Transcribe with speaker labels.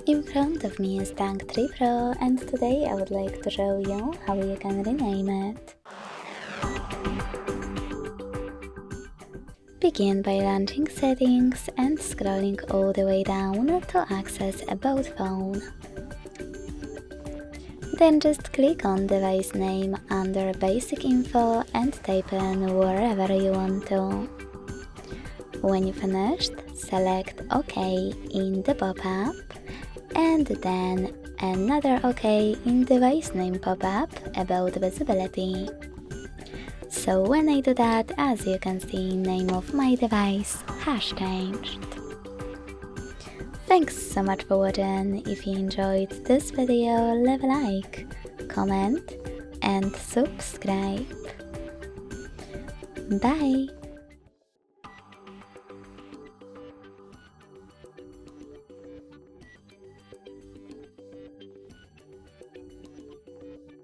Speaker 1: In front of me is Tank 3 Pro, and today I would like to show you how you can rename it. Begin by launching Settings and scrolling all the way down to access About Phone. Then just click on device name under Basic Info and type in wherever you want to. When you finished, select OK in the pop-up and then another OK in device name pop-up about visibility. So when I do that, as you can see, name of my device has changed. Thanks so much for watching. If you enjoyed this video, leave a like, comment and subscribe. Bye!